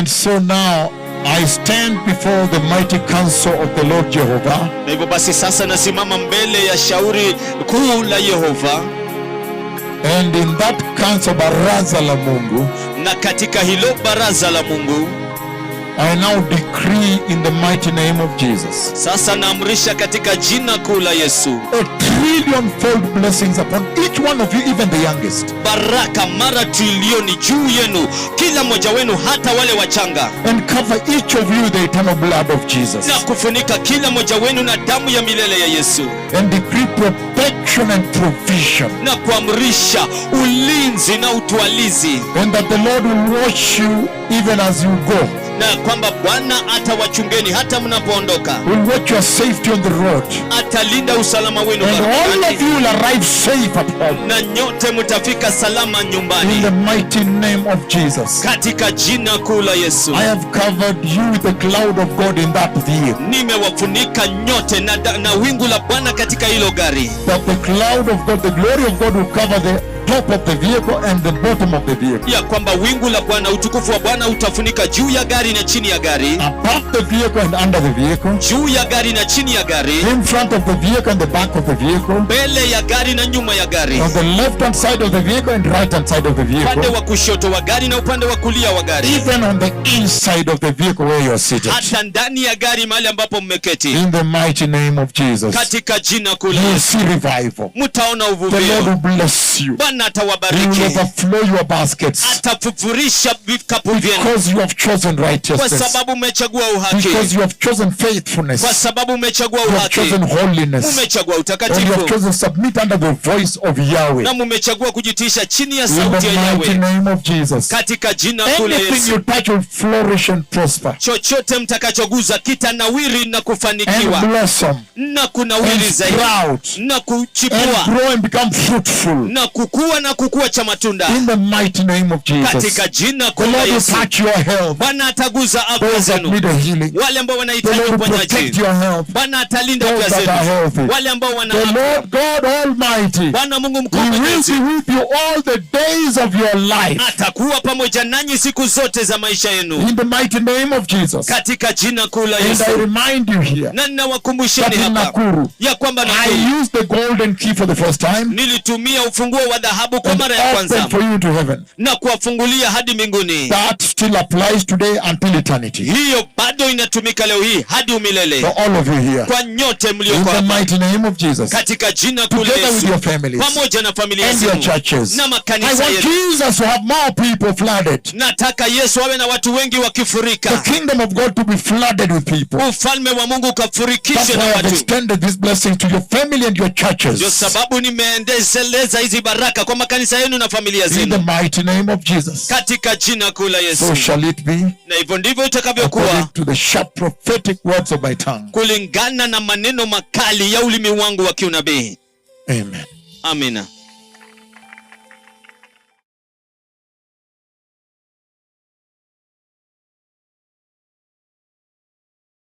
And so now I stand before the mighty council of the Lord Jehovah. Na hivyo basi sasa nasimama mbele ya shauri kuu la Yehova. And in that council, baraza la Mungu, na katika hilo baraza la Mungu, I now decree in the mighty name of Jesus. Sasa naamrisha katika jina kuu la Yesu. A trillion-fold blessings upon each one of you, even the youngest. Baraka mara trilioni juu yenu, kila mmoja wenu, hata wale wachanga. And cover each of you the eternal blood of Jesus. Na kufunika kila mmoja wenu na damu ya milele ya Yesu. And decree protection and provision. Na kuamrisha ulinzi na utwalizi. And that the Lord will watch you even as you go. Na kwamba Bwana atawachungeni hata mnapoondoka. Will watch your safety on the road. Atalinda usalama wenu barabarani. And all of you will arrive safe at home. Na nyote mtafika salama nyumbani. In the mighty name of Jesus. Katika jina kuu la Yesu. I have covered you with the cloud of God in that vehicle. Nimewafunika nyote na wingu la Bwana katika hilo gari. That the cloud of God, the glory of God will cover the top of the vehicle and the bottom of the vehicle. Ya kwamba wingu la Bwana, utukufu wa Bwana utafunika juu ya gari na chini ya gari. Above the vehicle and under the vehicle. Juu ya gari na chini ya gari. In front of the vehicle and the back of the vehicle. Mbele ya gari na nyuma ya gari. On the left hand side of the vehicle and right hand side of the vehicle. Upande wa kushoto wa gari na upande wa kulia wa gari. Even on the inside of the vehicle where you are seated. Hata ndani ya gari mahali ambapo mmeketi. In the mighty name of Jesus. Katika jina kuu la Yesu. You Yesu. see revival. Mtaona uvuvio. The Lord will bless you. Bwana atawabariki. He will overflow your baskets. Atafufurisha vikapu vyenu. Because you have chosen righteousness. Kwa sababu umechagua uhaki. Because you have chosen faithfulness. Kwa sababu umechagua uhaki. You have chosen holiness. Umechagua utakatifu. And you have chosen submit under the voice of Yahweh. Na umechagua kujitisha chini ya sauti ya Yahweh. In the mighty name of Jesus. Katika jina kuu la Yesu. Anything you touch will flourish and prosper. Chochote mtakachoguza kitanawiri na kufanikiwa. And blossom. Na kunawiri zaidi. Na kuchipua. And grow and become fruitful. Na kukua na kukua cha matunda. In the mighty name of Jesus. Katika jina kuu la Yesu. Touch your health. Bwana ataguza afya zenu. Wale ambao wanahitaji uponyaji. Bwana atalinda afya zenu. Wale ambao wana afya. The Lord God Almighty. Bwana Mungu mkuu mwenyezi. He will be with you all the days of your life. Atakuwa pamoja nanyi siku zote za maisha yenu. In the mighty name of Jesus. Katika jina kuu la Yesu. And I remind you here. Na ninawakumbusheni hapa. Ya kwamba I used the golden key for the first time. Nilitumia ufunguo wa dhahabu kwa mara ya kwanza. For you to heaven. Na kuwafungulia hadi mbinguni. That still applies today until eternity. Hiyo bado inatumika leo hii hadi umilele. For all of you here. Kwa nyote mlioko hapa. In the mighty name of Jesus. Katika jina kuu la Yesu. Together with your families. Pamoja na familia zenu. And your churches. Na makanisa yetu. I want Jesus to have more people flooded. Nataka Yesu awe na watu wengi wakifurika. The kingdom of God to be flooded with people. Ufalme wa Mungu ukafurikishwe na watu. watu. I've extended this blessing to your family and your churches. Ndio sababu nimeendeleza hizi baraka kwa makanisa yenu na familia zenu. In the mighty name of Jesus. Katika jina kuu la Yesu. So shall it be. Na hivyo ndivyo itakavyokuwa. According to the sharp prophetic words of my tongue. Kulingana na maneno makali ya ulimi wangu wa kiunabii. Amen. Amina.